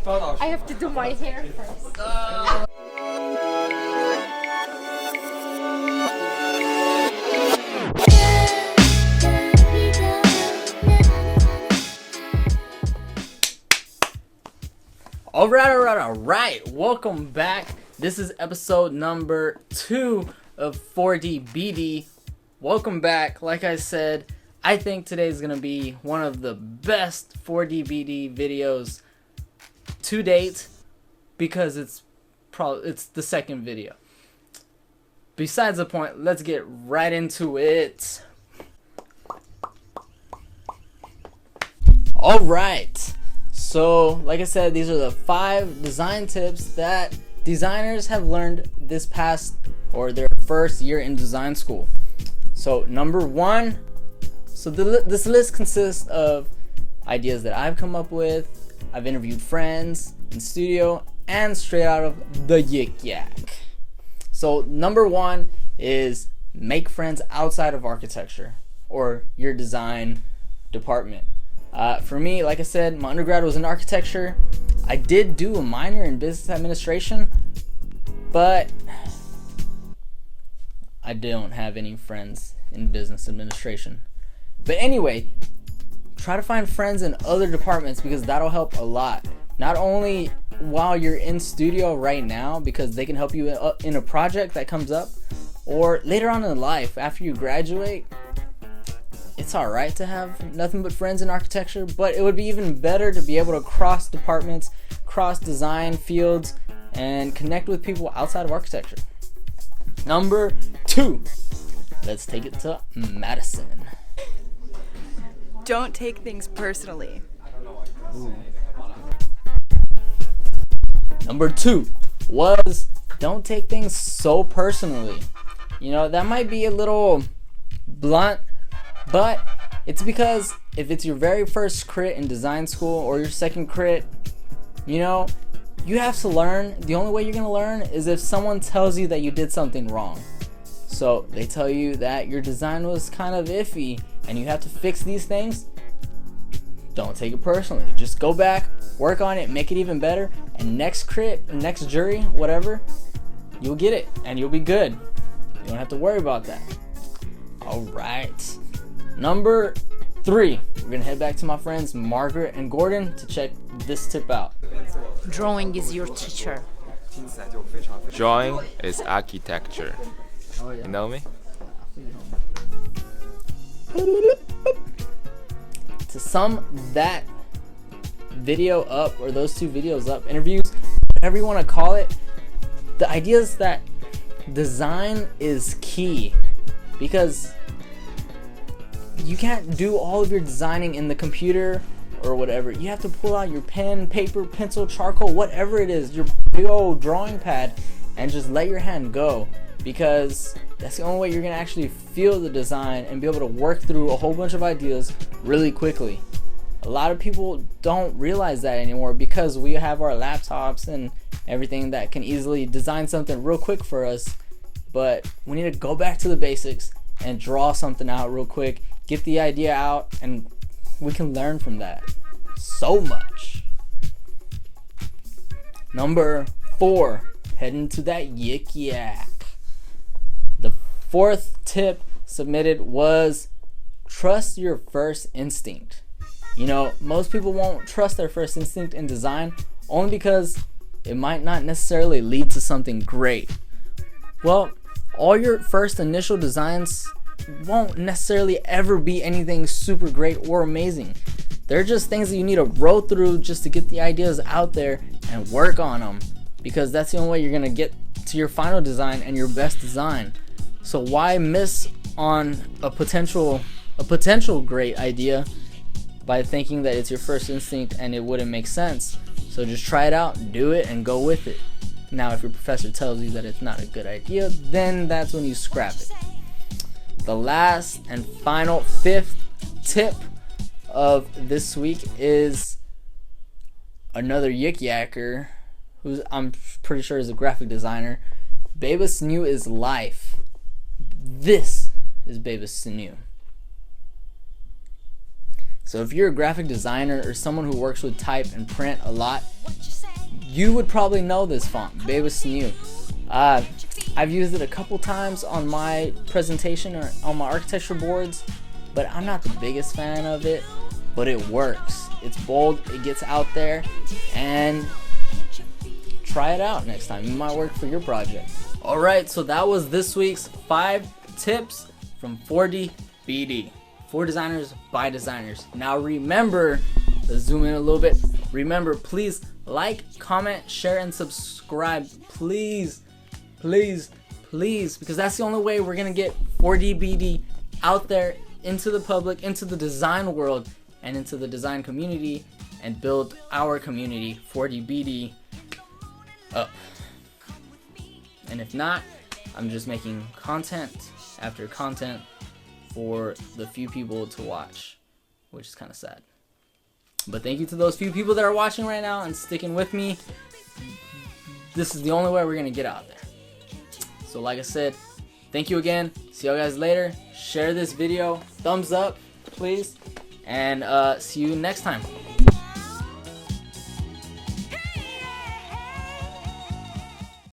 I have to do my hair first. Alright. Welcome back. This is episode number 2 of 4DBD. Welcome back. Like I said, I think today is going to be one of the best 4DBD videos to date because it's the second video. Besides the point, let's get right into it. Alright. So, like I said, these are the 5 design tips that designers have learned this past or their first year in design school. So, number 1. So, this list consists of ideas that I've come up with, I've interviewed friends in studio, and straight out of the Yik Yak. So, number 1 is make friends outside of architecture or your design department. For me, like I said, my undergrad was in architecture. I did do a minor in business administration, but I don't have any friends in business administration. But anyway, try to find friends in other departments because that'll help a lot. Not only while you're in studio right now, because they can help you in a project that comes up, or later on in life after you graduate. It's alright to have nothing but friends in architecture, but it would be even better to be able to cross departments, cross design fields, and connect with people outside of architecture. Number 2, let's take it to Madison. Don't take things personally. Number 2 was don't take things so personally. You know, that might be a little blunt, but it's because if it's your very first crit in design school or your second crit, you know, you have to learn. The only way you're going to learn is if someone tells you that you did something wrong. So they tell you that your design was kind of iffy and you have to fix these things. Don't take it personally. Just go back, work on it, make it even better, and next crit, next jury, whatever, you'll get it and you'll be good. You don't have to worry about that. Alright. Number 3, we're gonna head back to my friends Margaret and Gordon to check this tip out. Drawing is your teacher. Drawing is architecture. Oh, yeah. You know me? To sum that video up, or those 2 videos up, interviews, whatever you want to call it, the idea is that design is key because you can't do all of your designing in the computer or whatever. You have to pull out your pen, paper, pencil, charcoal, whatever it is, your big old drawing pad, and just let your hand go, because that's the only way you're going to actually feel the design and be able to work through a whole bunch of ideas really quickly. A lot of people don't realize that anymore because we have our laptops and everything that can easily design something real quick for us, but we need to go back to the basics and draw something out real quick, get the idea out, and we can learn from that so much. Number 4, heading to that Yik Yak. The 4th tip submitted was trust your first instinct. You know, most people won't trust their first instinct in design only because it might not necessarily lead to something great. Well, all your first initial designs won't necessarily ever be anything super great or amazing. They're just things that you need to roll through just to get the ideas out there and work on them, because that's the only way you're going to get to your final design and your best design. So why miss on a potential great idea by thinking that it's your first instinct and it wouldn't make sense? So just try it out, do it, and go with it. Now, if your professor tells you that it's not a good idea, then that's when you scrap it. The last and final 5th tip of this week is another Yik Yacker, who I'm pretty sure is a graphic designer. Beba Sanu is life. This is Beba Sanu. So if you're a graphic designer or someone who works with type and print a lot, you would probably know this font, New. I've used it a couple times on my presentation or on my architecture boards, but I'm not the biggest fan of it, but it works. It's bold, it gets out there, and try it out next time. It might work for your project. Alright, so that was this week's 5 tips from 4DBD. For designers, by designers. Now remember, let's zoom in a little bit. Remember, please like, comment, share, and subscribe. Please, please, please, because that's the only way we're gonna get 4DBD out there into the public, into the design world, and into the design community, and build our community, 4DBD, up. And if not, I'm just making content after content for the few people to watch, which is kind of sad. But thank you to those few people that are watching right now and sticking with me. This is the only way we're gonna get out there. So like I said, thank you again. See you guys later. Share this video, thumbs up please, and see you next time.